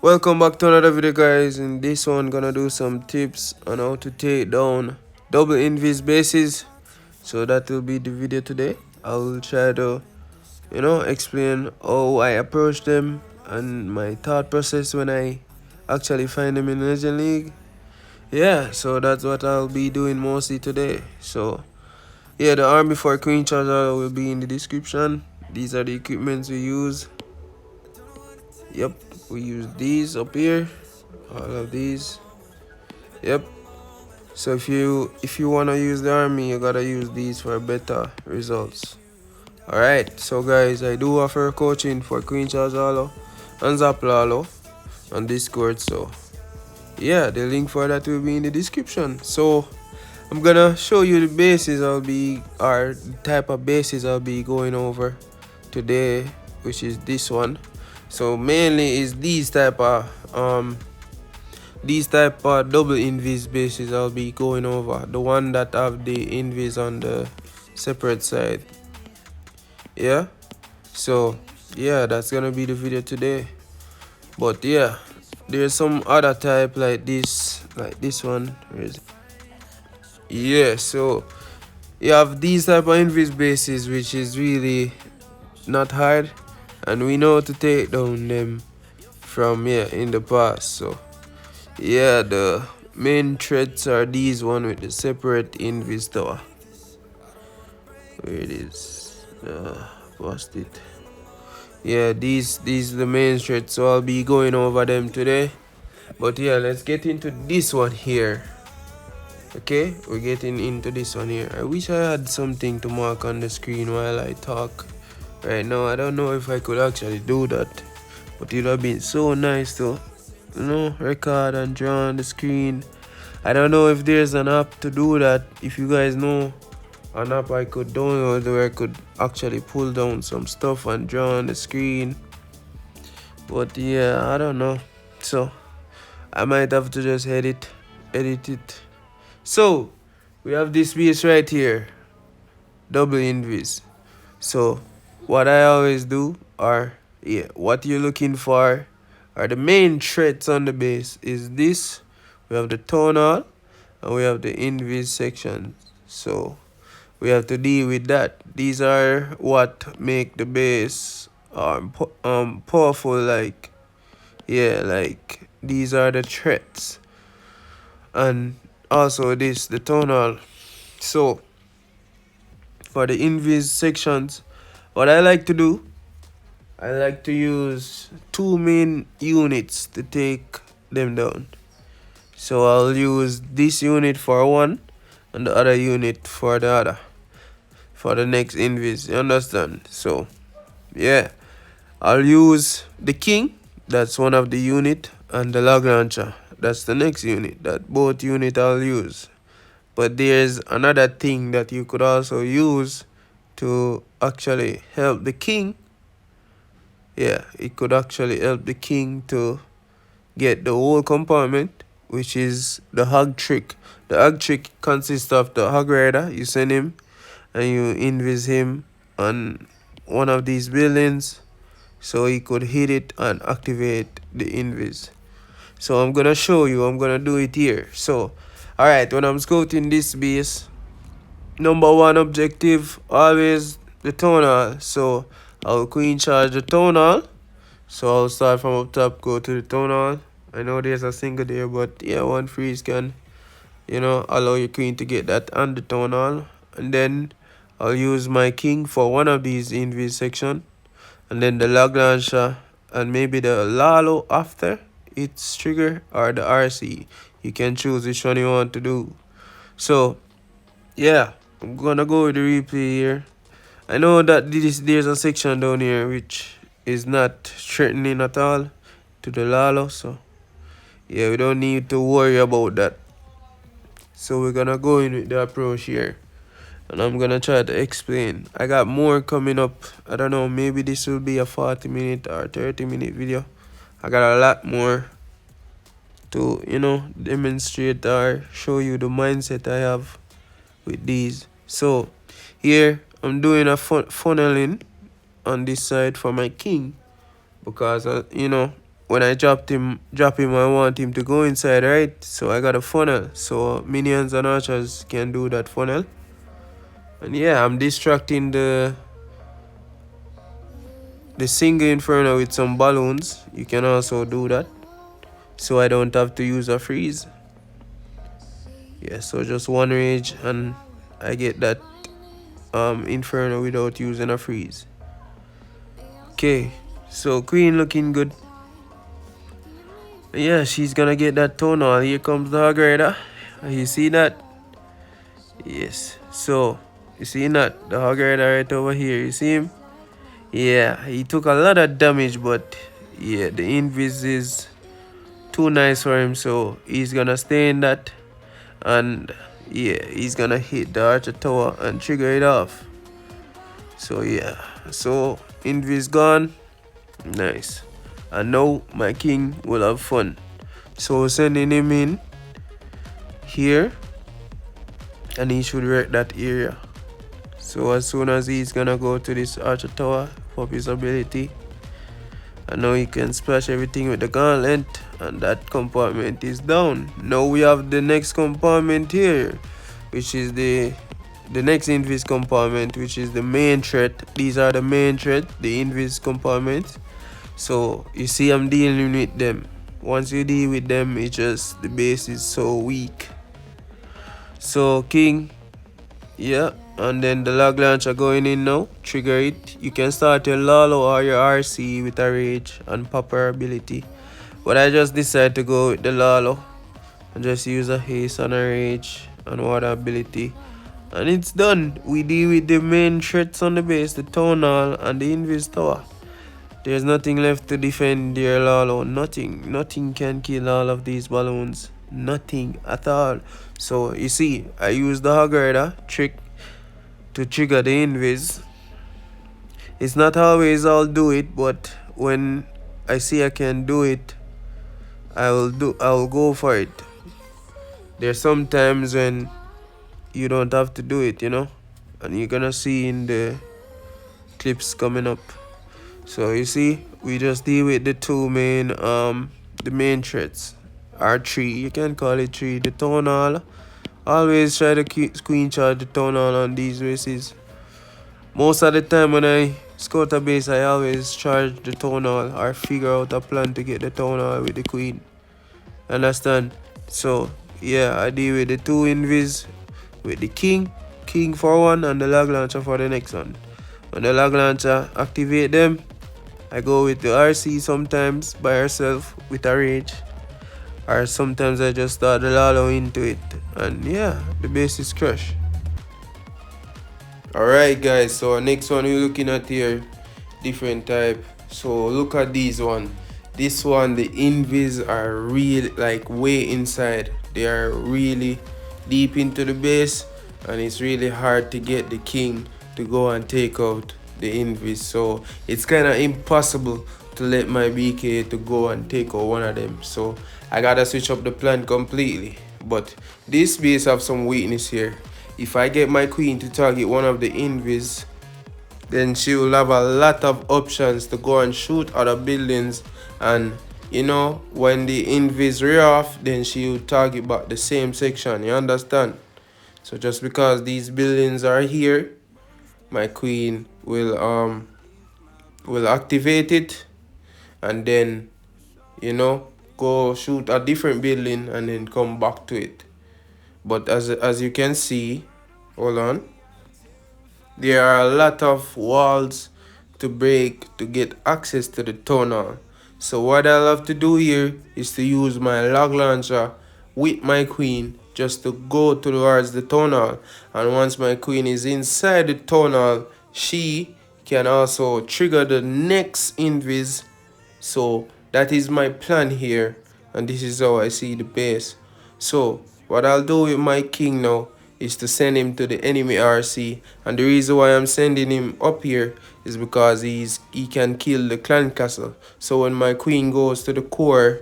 Welcome back to another video, guys. In this one, gonna do some tips on how to take down double invis bases. So that will be the video today. I will try to explain how I approach them and my thought process when I actually find them in Legend League. Yeah, so that's what I'll be doing mostly today. So yeah, the army for Queen Charger will be in the description. These are the equipments we use. Yep, we use these up here, all of these. Yep. So if you wanna use the army, you gotta use these for better results. Alright, so guys, I do offer coaching for Queen Charles Lalo and Zap Lalo on Discord. So yeah, the link for that will be in the description. So I'm gonna show you the bases or the type of bases I'll be going over today, which is this one. So mainly is these type of double invis bases I'll be going over. The one that have the invis on the separate side. Yeah. So yeah, that's gonna be the video today. But yeah, there's some other type like this one. Yeah, so you have these type of invis bases, which is really not hard, and we know to take down them from in the past. So yeah, the main threats are these one with the separate invis tower. Where it is? Post it. Yeah, these the main threats, so I'll be going over them today. But yeah, let's get into this one here. Okay, we're getting into this one here. I wish I had something to mark on the screen while I talk. Right now, I don't know if I could actually do that, but it would have been so nice to, record and draw on the screen. I don't know if there's an app to do that. If you guys know an app I could download where I could actually pull down some stuff and draw on the screen. But yeah, I don't know. So I might have to just edit it. So we have this base right here, double invis. So what I always do, or what you're looking for, or the main threats on the base is this. We have the tonal and we have the invis section. So we have to deal with that. These are what make the base powerful. Like these are the threats, and also this the tonal. So for the invis sections, what I like to do, I like to use two main units to take them down. So I'll use this unit for one and the other unit for the other, for the next invis. You understand? So yeah, I'll use the king, that's one of the unit, and the log launcher, that's the next unit. That both unit I'll use. But there's another thing that you could also use to actually help the king. Yeah, it could actually help the king to get the whole compartment, which is the hog trick. The hog trick consists of the hog rider. You send him and you invis him on one of these buildings, so he could hit it and activate the invis. So I'm gonna show you. I'm gonna do it here. So alright, when I'm scouting this base, number one objective always the tonal. So I'll queen charge the tonal. So I'll start from up top, go to the tonal. I know there's a single there, but yeah, one freeze can allow your queen to get that on the tonal. And then I'll use my king for one of these invis section, and then the log launcher and maybe the Lalo after its trigger, or the RC. You can choose which one you want to do. So yeah, I'm gonna go with the replay here. I know that there's a section down here which is not threatening at all to the Lalo, so yeah, we don't need to worry about that. So we're gonna go in with the approach here, and I'm gonna try to explain. I got more coming up. I don't know, maybe this will be a 40-minute or 30-minute video. I got a lot more to demonstrate or show you the mindset I have with these. So here I'm doing a funneling on this side for my king, because when I drop him, I want him to go inside, right? So I got a funnel, so minions and archers can do that funnel. And yeah, I'm distracting the single inferno with some balloons. You can also do that, so I don't have to use a freeze. Yeah, so just one rage and I get that inferno without using a freeze. Okay, so queen looking good. Yeah, she's gonna get that tonal. Here comes the hog rider. You see that? Yes. So you see that? The hog rider right over here. You see him? Yeah, he took a lot of damage, but yeah, the invis is too nice for him, so he's gonna stay in that, and yeah, he's gonna hit the archer tower and trigger it off. So yeah, so invis gone. Nice. And now my king will have fun. So sending him in here, and he should wreck that area. So as soon as he's gonna go to this archer tower for his ability, and now he can splash everything with the gauntlet, and that compartment is down. Now we have the next compartment here, which is the next invis compartment, which is the main threat. These are the main threat, the invis compartment. So you see I'm dealing with them. Once you deal with them, it's just the base is so weak. So king, yeah, and then the log launcher going in now. Trigger it. You can start your Lalo or your RC with a rage and pop her ability. But I just decided to go with the Lalo and just use a haste and a rage and water ability. And it's done. We deal with the main threats on the base, the town hall and the invis tower. There's nothing left to defend dear Lalo. Nothing. Nothing can kill all of these balloons. Nothing at all. So you see, I use the hog rider trick to trigger the invis. It's not always I'll do it, but when I see I can do it, I'll go for it. There's sometimes when you don't have to do it, you know, and you're gonna see in the clips coming up. So you see, we just deal with the two main the main threats. Or three, you can call it three. The town hall. Always try to queen charge the town hall on these races. Most of the time when I scout a base, I always charge the town hall or figure out a plan to get the town hall with the queen. Understand? So yeah, I deal with the two invis with the king for one and the log launcher for the next one. When the log launcher activate them, I go with the RC sometimes by herself with a rage, or sometimes I just start the Lalo into it, and yeah, the base is crushed. Alright guys, so next one we're looking at here, different type. So look at these one. This one, the invis are really like way inside. They are really deep into the base, and it's really hard to get the king to go and take out the invis. So it's kind of impossible to let my BK to go and take out one of them. So I gotta switch up the plan completely. But this base have some weakness here. If I get my queen to target one of the invis, then she will have a lot of options to go and shoot other buildings, and you know, when the invis rear off, then she will target back the same section. You understand? So just because these buildings are here, my queen will activate it, and then you know, go shoot a different building and then come back to it. But as you can see, hold on, there are a lot of walls to break to get access to the tunnel. So what I'll have to do here is to use my log launcher with my queen just to go towards the tunnel. And once my queen is inside the tunnel, she can also trigger the next invis. So that is my plan here, and this is how I see the base. So what I'll do with my king now is to send him to the enemy RC, and the reason why I'm sending him up here is because he can kill the clan castle. So when my queen goes to the core,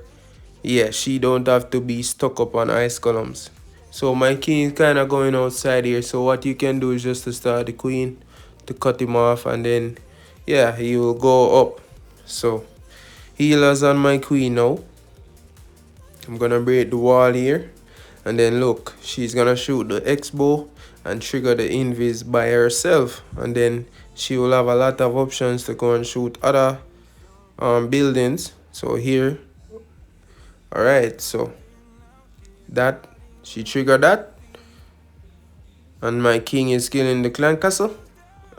yeah, she don't have to be stuck up on ice columns. So my king is kind of going outside here, so what you can do is just to start the queen to cut him off, and then yeah, he will go up. So healers on my queen now. I'm gonna break the wall here, and then look, she's gonna shoot the X-bow and trigger the invis by herself, and then she will have a lot of options to go and shoot other buildings. So here, all right, so that she triggered that, and my king is killing the clan castle,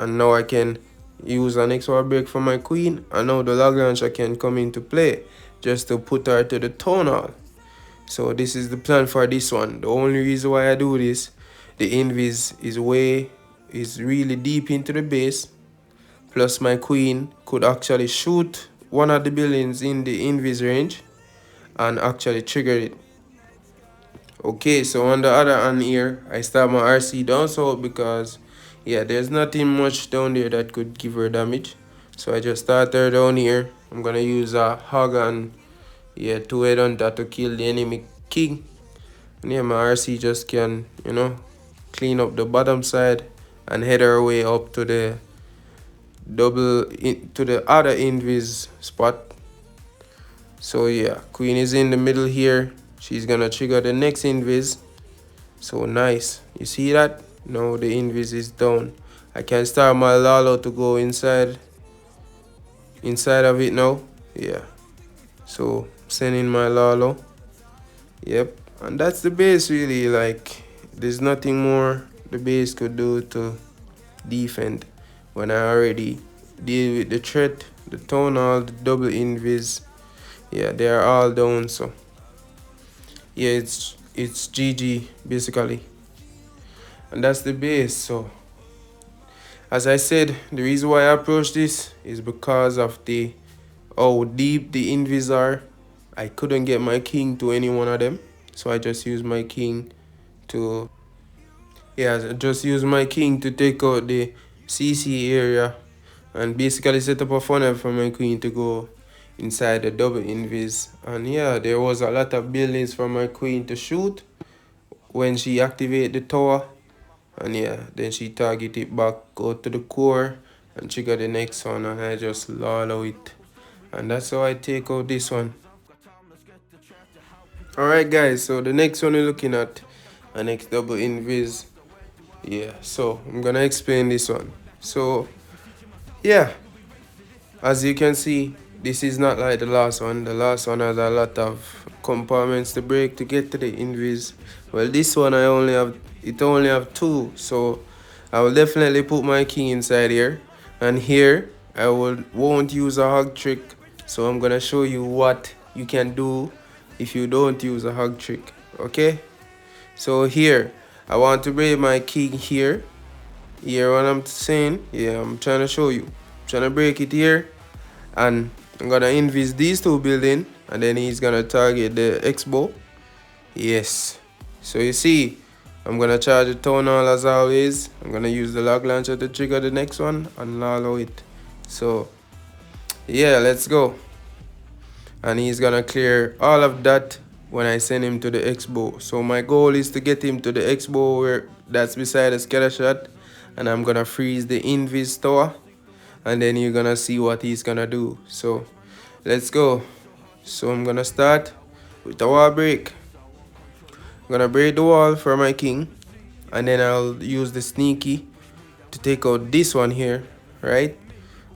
and now I can use an XY break for my queen, and now the log launcher can come into play just to put her to the town hall. So this is the plan for this one. The only reason why I do this, the invis is really deep into the base, plus my queen could actually shoot one of the buildings in the invis range and actually trigger it. Okay, so on the other hand here, I start my RC down south because yeah, there's nothing much down there that could give her damage. So I just start her down here. I'm gonna use a hog and yeah, 2 head hunter to kill the enemy king. And yeah, my RC just can, you know, clean up the bottom side and head her way up to the to the other invis spot. So yeah, queen is in the middle here. She's gonna trigger the next invis. So nice. You see that? Now the invis is down. I can start my Lalo to go inside of it now. Yeah. So sending my Lalo. Yep. And that's the base really. Like there's nothing more the base could do to defend when I already deal with the threat, the town hall, the double invis. Yeah, they are all down. So yeah, it's GG basically, and that's the base. So as I said, the reason why I approach this is because of the how deep the invis are. I couldn't get my king to any one of them, so I just used my king to take out the CC area and basically set up a funnel for my queen to go inside the double invis. And yeah, there was a lot of buildings for my queen to shoot when she activated the tower, and yeah, then she target it back, go to the core and trigger the next one, and I just Lalo it, and that's how I take out this one. Alright guys, so the next one we're looking at an next double invis. Yeah, so I'm gonna explain this one. So yeah, as you can see, this is not like the last one. The last one has a lot of compartments to break to get to the invis. Well, this one only have 2, so I will definitely put my king inside here. And here I won't use a hug trick, so I'm gonna show you what you can do if you don't use a hug trick. Okay, so here I want to break my king here. Hear what I'm saying? Yeah, I'm trying to show you. I'm trying to break it here, and I'm gonna invis these 2 buildings, and then he's gonna target the X-bow. Yes. So you see, I'm gonna charge the town hall as always. I'm gonna use the log launcher to trigger the next one and Lalo it. So yeah, let's go. And he's gonna clear all of that when I send him to the X-bow. So my goal is to get him to the X-bow where that's beside the scatter shot, and I'm gonna freeze the invis tower, and then you're gonna see what he's gonna do. So let's go. So I'm gonna start with the wall break. I'm gonna break the wall for my king, and then I'll use the sneaky to take out this one here, right?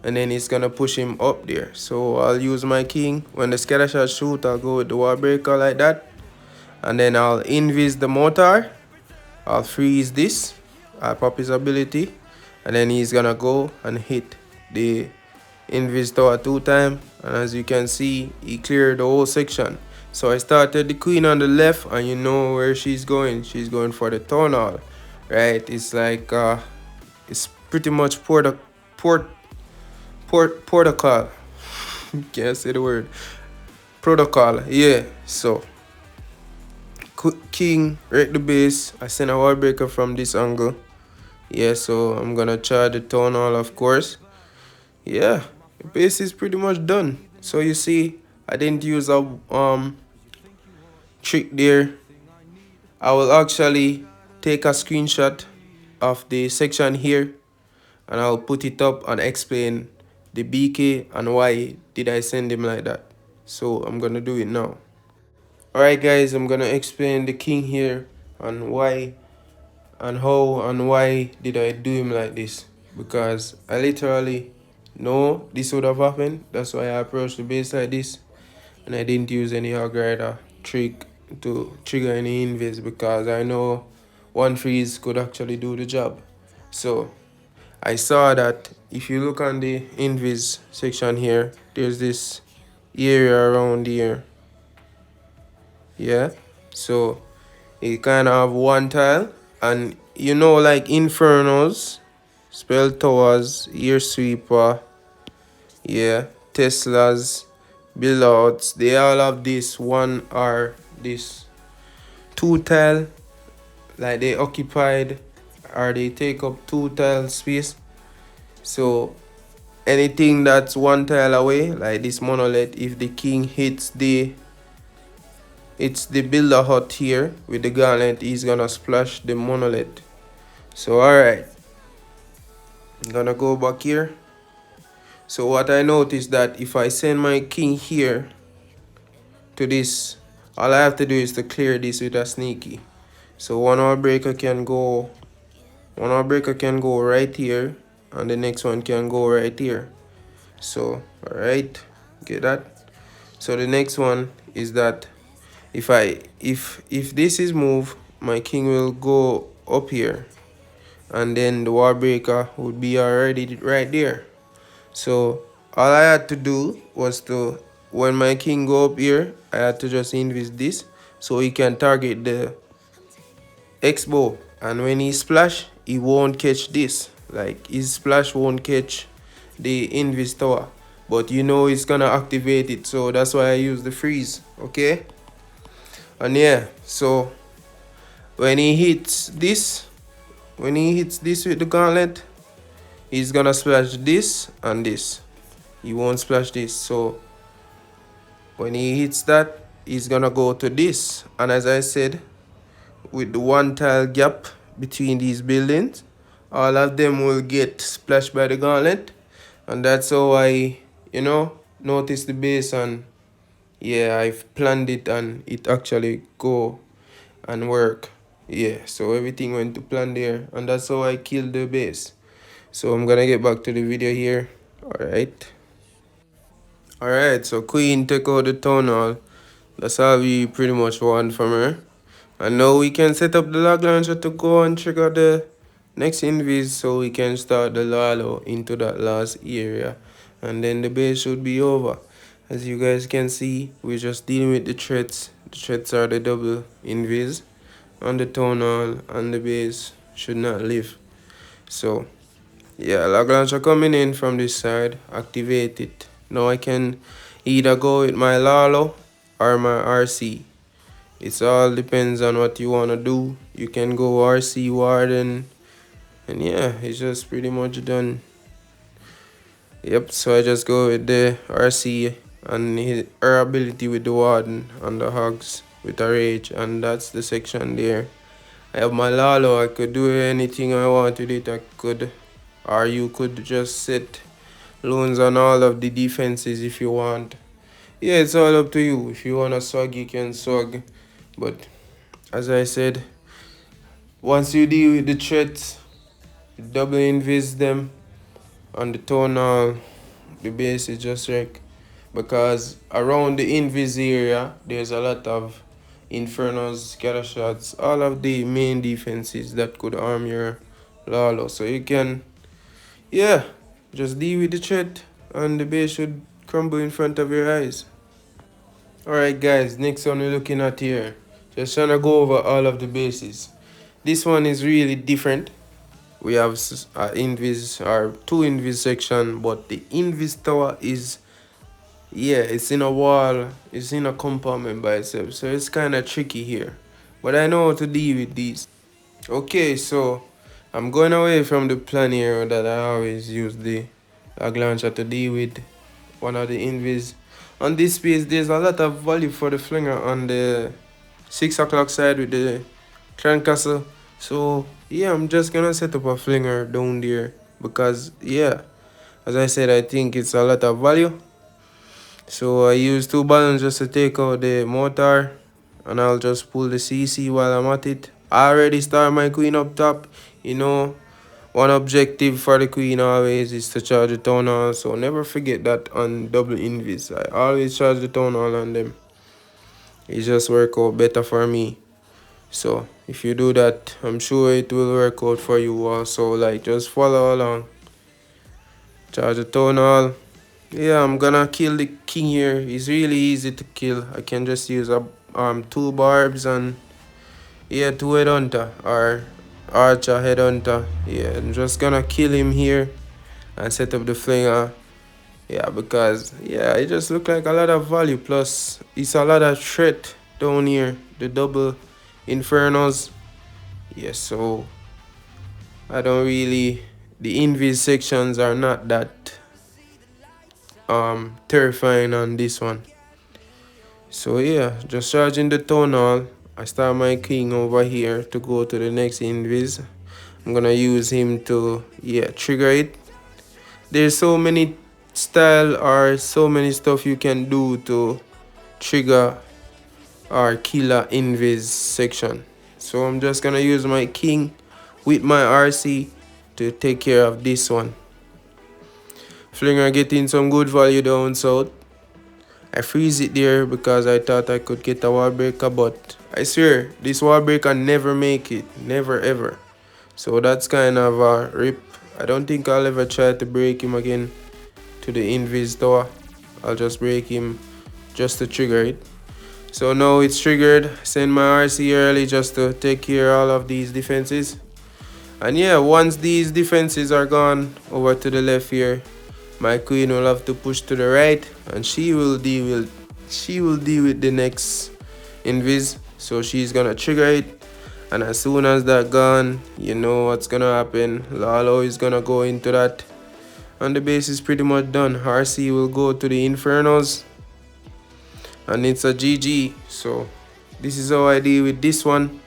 And then it's gonna push him up there. So I'll use my king. When the scatter shot shoot, I'll go with the wall breaker like that, and then I'll invis the mortar. I'll freeze this. I'll pop his ability, and then he's gonna go and hit the invis tower 2 times, and as you can see, he cleared the whole section. So I started the queen on the left, and you know where she's going. She's going for the town hall, right? It's like it's pretty much protocol. Can't say the word. Protocol. Yeah. So king right the base. I send a wall breaker from this angle. Yeah. So I'm gonna charge the town hall, of course. Yeah. The base is pretty much done. So you see, I didn't use a trick there. I will actually take a screenshot of the section here, and I'll put it up and explain the BK and why did I send him like that. So I'm gonna do it now. Alright guys, I'm gonna explain the king here and why and how and why did I do him like this. Because I literally know this would have happened. That's why I approached the base like this. And I didn't use any hog rider trick to trigger any invis because I know one freeze could actually do the job. So I saw that if you look on the invis section here, there's this area around here. Yeah. So you kind of have one tile, and you know, like Infernos, Spell Towers, Ear Sweeper, yeah, Teslas, Build-outs, they all have this one or this two tile, like they occupied or they take up two tile space. So anything that's one tile away, like this monolith, if the king hits the builder hut here with the gauntlet, he's gonna splash the monolith. So alright, I'm gonna go back here. So what I noticed that if I send my king here to this, all I have to do is to clear this with a sneaky. So one hour breaker can go right here, and the next one can go right here. So alright, get that. So the next one is that if this is moved, my king will go up here, and then the wall breaker would be already right there. So all I had to do was to, when my king go up here, I had to just invis this so he can target the X-bow, and when he splash, he won't catch this. Like his splash won't catch the invis tower, but you know it's gonna activate it, so that's why I use the freeze. Okay, and yeah, so when he hits this with the gauntlet, he's gonna splash this and this. He won't splash this. So when he hits that, he's gonna go to this. And as I said, with the one tile gap between these buildings, all of them will get splashed by the gauntlet. And that's how I, notice the base, and yeah, I've planned it and it actually go and work. Yeah, so everything went to plan there, and that's how I killed the base. So I'm gonna get back to the video here. Alright, so Queen took out the town hall. That's all we pretty much want from her. And now we can set up the log launcher to go and trigger the next invis so we can start the Lalo into that last area. And then the base should be over. As you guys can see, we're just dealing with the threats. The threats are the double invis on the town hall, and the base should not live. So yeah, log launcher coming in from this side, activate it. Now I can either go with my Lalo or my RC. It all depends on what you want to do. You can go RC Warden, and yeah, it's just pretty much done. Yep, so I just go with the RC and her ability with the Warden and the Hogs with a Rage, and that's the section there. I have my Lalo, I could do anything I want with it. I could, or you could just set loans on all of the defenses if you want. Yeah, it's all up to you. If you want to swag, you can swag. But as I said, once you deal with the threats, double invis them on the tonal, the base is just wreck. Because around the invis area, there's a lot of infernos, scatter shots, all of the main defenses that could harm your Lalo. So you can, yeah, just deal with the threat, and the base should crumble in front of your eyes. Alright guys, next one we're looking at here. Just trying to go over all of the bases. This one is really different. We have invis, or two invis section, but the invis tower is, yeah, it's in a wall, it's in a compartment by itself, so it's kind of tricky here. But I know how to deal with these. Okay, so I'm going away from the plan here that I always use the log launcher to deal with one of the invis. On this space, there's a lot of value for the Flinger on the 6 o'clock side with the Clan Castle. So yeah, I'm just gonna set up a Flinger down there because yeah, as I said, I think it's a lot of value. So I use two buttons just to take out the motor, and I'll just pull the CC while I'm at it. I already start my queen up top. You know, one objective for the queen always is to charge the town hall, so never forget that on double invis. I always charge the town hall on them. It just work out better for me. So if you do that, I'm sure it will work out for you also. Like, just follow along. Charge the town hall. Yeah, I'm gonna kill the king here. It's really easy to kill. I can just use two barbs and yeah, two headhunter or archer headhunter. Yeah, I'm just gonna kill him here and set up the flinger. Yeah, because yeah, it just look like a lot of value. Plus, it's a lot of threat down here. The double infernos. Yeah, so I don't really. The invis sections are not that terrifying on this one. So yeah, just charging the town hall. I start my king over here to go to the next invis. I'm gonna use him to trigger it. There's so many style or so many stuff you can do to trigger or kill a invis section. So I'm just gonna use my king with my RC to take care of this one. Flinger getting some good value down south. I freeze it there because I thought I could get a wall breaker, but I swear this wall breaker never make it, never ever. So that's kind of a rip. I don't think I'll ever try to break him again to the invis tower. I'll just break him just to trigger it. So now it's triggered. Send my RC early just to take care of all of these defenses. And yeah, once these defenses are gone over to the left here, my queen will have to push to the right, and she will deal with the next invis. So she's gonna trigger it, and as soon as that gone, you know what's gonna happen. Lalo is gonna go into that, and the base is pretty much done. RC will go to the infernos, and it's a GG. So this is how I deal with this one.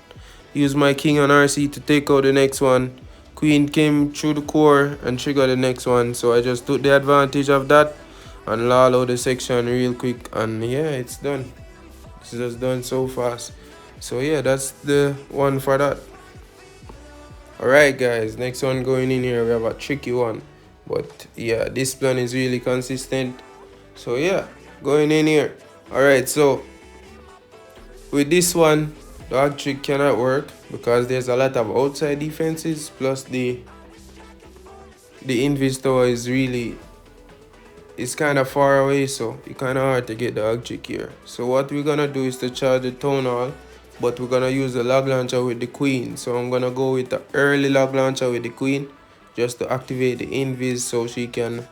Use my king on RC to take out the next one. Queen came through the core and triggered the next one. So I just took the advantage of that and Lalo the section real quick. And yeah, it's done. It's just done so fast. So yeah, that's the one for that. Alright guys, next one going in here, we have a tricky one. But yeah, this plan is really consistent. So yeah, going in here. Alright, so with this one, the hard trick cannot work because there's a lot of outside defenses, plus the invis tower is kind of far away, so it's kind of hard to get the hard trick here. So what we're gonna do is to charge the town hall, but we're gonna use the log launcher with the queen. So I'm gonna go with the early log launcher with the queen just to activate the invis so she can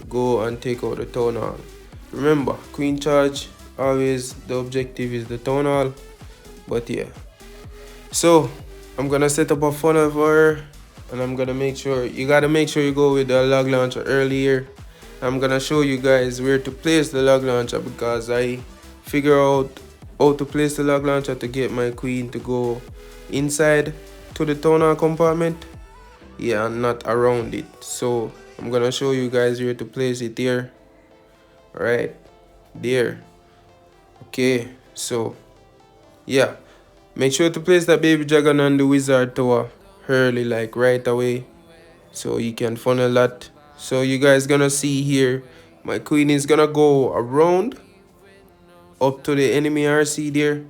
go and take out the town hall. Remember, queen charge, always the objective is the town hall. But yeah, so I'm gonna set up a funnel for her, and I'm gonna make sure you go with the log launcher earlier. I'm gonna show you guys where to place the log launcher because I figure out how to place the log launcher to get my queen to go inside to the toner compartment, and not around it. So I'm gonna show you guys where to place it here, right there. Okay, so yeah, make sure to place that baby dragon on the wizard tower early, like right away, so you can funnel that. So you guys gonna see here, my queen is gonna go around up to the enemy RC there.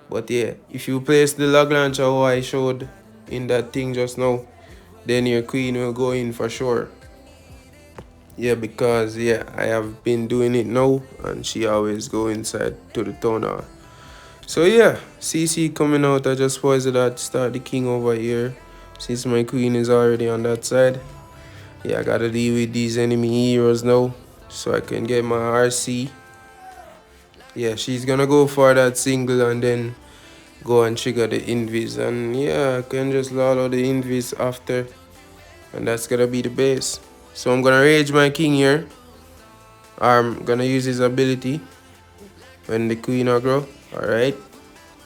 But yeah, if you place the log launcher how I showed in that thing just now, then your queen will go in for sure. Yeah, because I have been doing it now, and she always go inside to the toner. So yeah, CC coming out. I just poised that, start the king over here since my queen is already on that side. Yeah, I gotta deal with these enemy heroes now so I can get my RC. Yeah, she's gonna go for that single and then go and trigger the invis, and yeah, I can just Lalo the invis after, and that's gonna be the base. So I'm gonna rage my king here. I'm gonna use his ability when the queen aggro. Alright,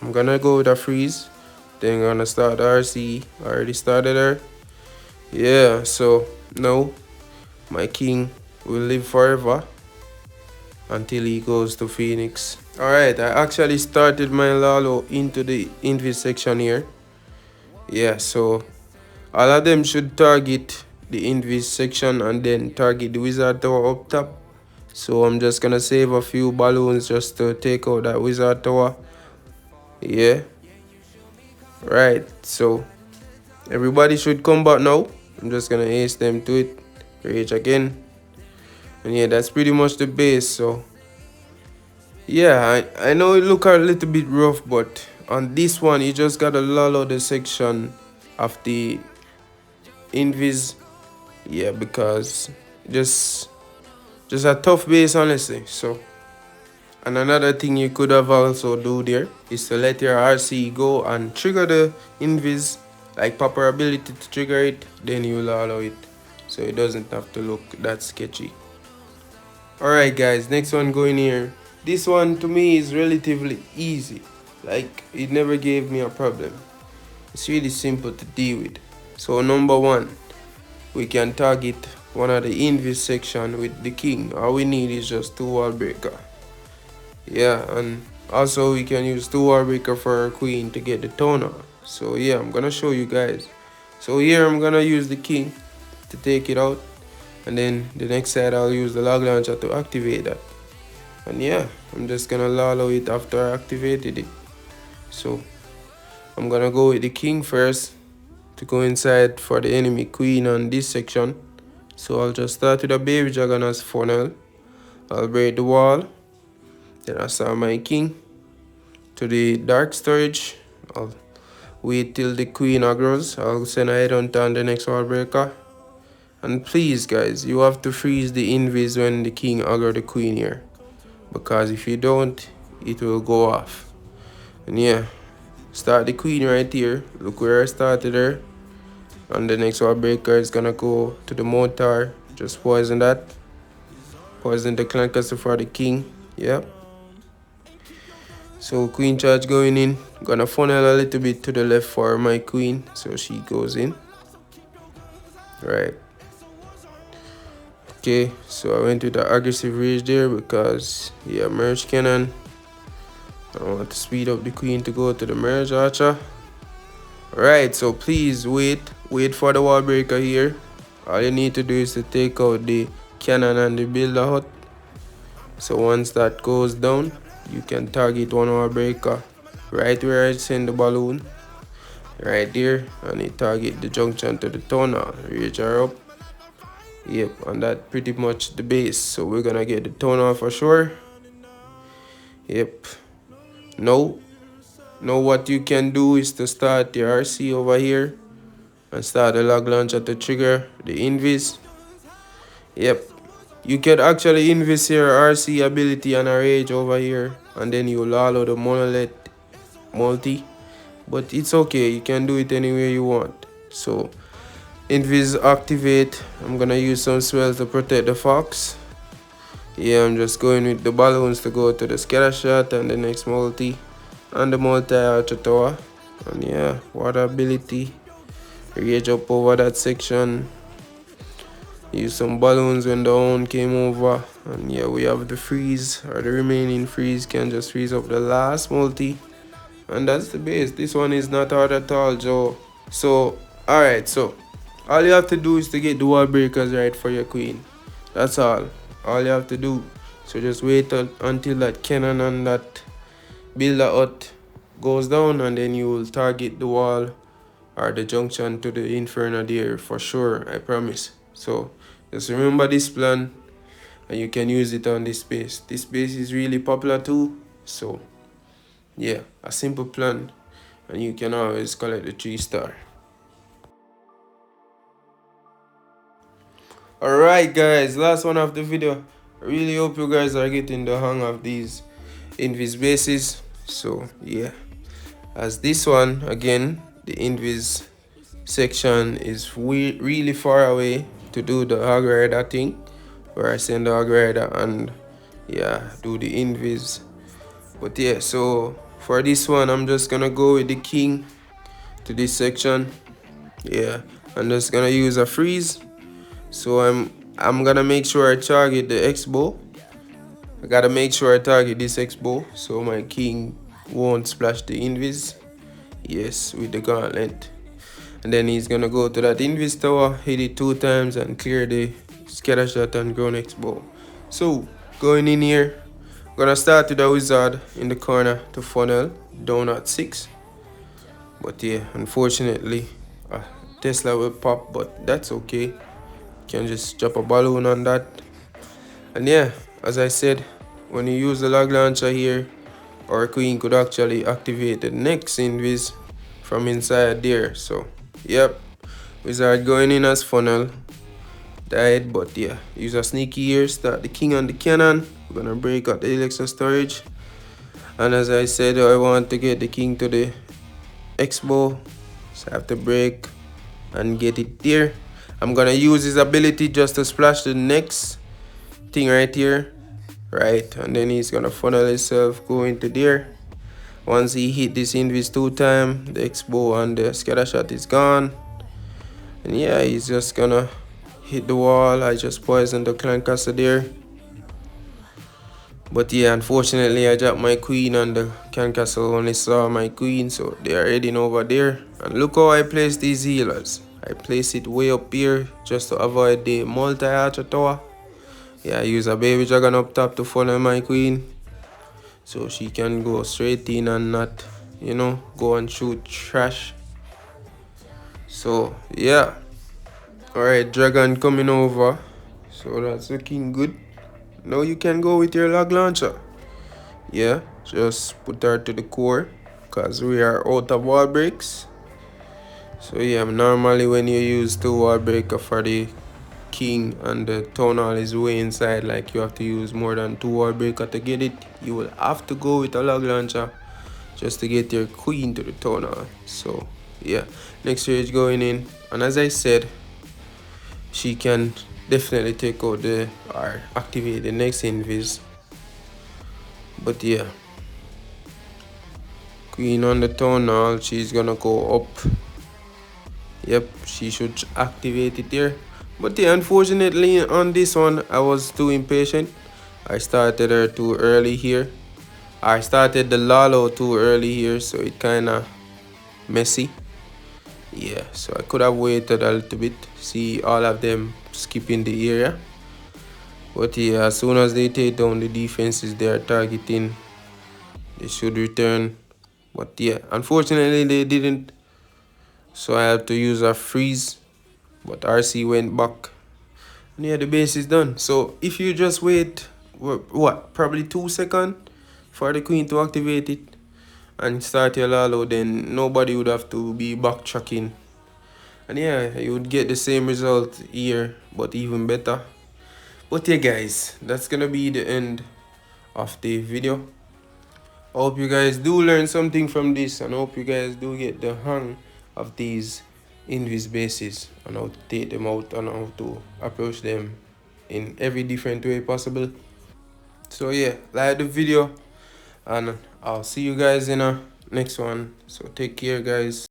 I'm gonna go with a freeze, then I'm gonna start the RC. I already started her. Yeah, so now my king will live forever. until he goes to Phoenix. Alright, I actually started my Lalo into the invis section here. Yeah, so all of them should target the invis section and then target the wizard tower up top. So I'm just gonna save a few balloons just to take out that wizard tower. Yeah, right, so everybody should come back now. I'm just gonna ace them to it, rage again, and yeah, that's pretty much the base. So yeah, I know it look a little bit rough, but on this one you just gotta lull out the section of the invis. Yeah, because just a tough base, honestly. So, and another thing you could have also do there is to let your RC go and trigger the invis, like proper ability to trigger it, then you'll allow it, so it doesn't have to look that sketchy. Alright guys, next one going here. This one to me is relatively easy, like it never gave me a problem. It's really simple to deal with. So number one, we can target one of the invis section with the king. All we need is just 2 wall breaker. Yeah, and also we can use 2 wall breaker for our queen to get the toner. So yeah, I'm gonna show you guys. So here I'm gonna use the king to take it out, and then the next side I'll use the log launcher to activate that. And yeah, I'm just gonna Lalo it after I activated it. So I'm gonna go with the king first to go inside for the enemy queen on this section. So I'll just start with a baby dragon as funnel. I'll break the wall. Then I saw my king to the dark storage. I'll wait till the queen aggroes. I'll send a headhunt on the next wall breaker. And please guys, you have to freeze the invis when the king aggro the queen here, because if you don't, it will go off. And yeah, start the queen right here. Look where I started her. And the next wall breaker is gonna go to the mortar. Just poison that. Poison the clan castle for the king. Yep. So queen charge going in. Gonna funnel a little bit to the left for my queen, so she goes in. Right. Okay, so I went with the aggressive rage there because yeah, merge cannon. I want to speed up the queen to go to the merge archer. Right, so please wait for the wall breaker here. All you need to do is to take out the cannon and the builder hut. So once that goes down, you can target one wall breaker right where I send the balloon, right there, and it target the junction to the tunnel. Reach her up. Yep, and that pretty much the base. So we're gonna get the tunnel for sure. Yep. Now what you can do is to start the RC over here and start the log launcher to trigger the invis. Yep, you can actually invis your RC ability and a rage over here, and then you allow the monolith multi, but it's okay, you can do it anywhere you want. So invis activate. I'm gonna use some spells to protect the fox. Yeah, I'm just going with the balloons to go to the scatter shot and the next multi and the multi archer tower. And yeah, water ability, rage up over that section. Use some balloons when the own came over, and yeah, we have the freeze, or the remaining freeze can just freeze up the last multi, and that's the base. This one is not hard at all, Joe. So alright, so all you have to do is to get the wall breakers right for your queen. That's all you have to do. So just wait until that cannon and that builder hut goes down, and then you will target the wall or the junction to the inferno there for sure, I promise. So just remember this plan, and you can use it on this base. This base is really popular too. So yeah, a simple plan, and you can always collect the 3-star. Alright guys, last one of the video. I really hope you guys are getting the hang of these invis bases. So yeah, as this one again, the invis section is really far away to do the hog rider thing, where I send the hog rider and yeah, do the invis. But yeah, so for this one I'm just gonna go with the king to this section. Yeah, I'm just gonna use a freeze. So I'm gonna make sure I target the X-bow. I gotta make sure I target this X-bow so my king won't splash the invis. Yes, with the gauntlet. And then he's gonna go to that invis tower, hit it 2 times and clear the scatter shot and ground X-bow. So going in here, gonna start with the wizard in the corner to funnel down at 6. But yeah, unfortunately, Tesla will pop, but that's okay. Can just drop a balloon on that. And yeah, as I said, when you use the log launcher here, our queen could actually activate the next invis from inside there. So yep, wizard going in as funnel. Died, but yeah, use a sneaky here, start the king on the cannon. We're gonna break out the elixir storage. And as I said, I want to get the king to the X-bow, so I have to break and get it there. I'm gonna use his ability just to splash the next thing right here, right, and then he's gonna funnel himself, go into there. Once he hit this invis 2 times, the X-bow and the scatter shot is gone. And yeah, he's just gonna hit the wall. I just poisoned the clan castle there. But yeah, unfortunately I dropped my queen and the clan castle only saw my queen, so they are heading over there. And look how I place these healers. I place it way up here just to avoid the multi-archer tower. Yeah, I use a baby dragon up top to follow my queen, so she can go straight in and not, you know, go and shoot trash. So yeah, alright, dragon coming over, so that's looking good. Now you can go with your log launcher. Yeah, just put her to the core because we are out of wall breaks. So yeah, normally when you use 2 wall breaker for the king and the town hall is way inside, like you have to use more than 2 wall breaker to get it, you will have to go with a log launcher just to get your queen to the town hall. So yeah, next stage going in, and as I said, she can definitely take out the or activate the next invis. But yeah, queen on the town hall, she's gonna go up. Yep, she should activate it there. But yeah, unfortunately on this one I was too impatient. I started her too early here. I started the Lalo too early here, so it kinda messy. Yeah, so I could have waited a little bit, see all of them skipping the area. But yeah, as soon as they take down the defenses they are targeting, they should return. But yeah, unfortunately they didn't, so I had to use a freeze. But RC went back. And yeah, the base is done. So if you just wait, what, probably 2 seconds for the queen to activate it and start your Lalo, then nobody would have to be backtracking. And yeah, you would get the same result here, but even better. But yeah guys, that's gonna be the end of the video. I hope you guys do learn something from this, and I hope you guys do get the hang of these invis bases and how to take them out and how to approach them in every different way possible. So yeah, like the video, and I'll see you guys in a next one. So take care guys.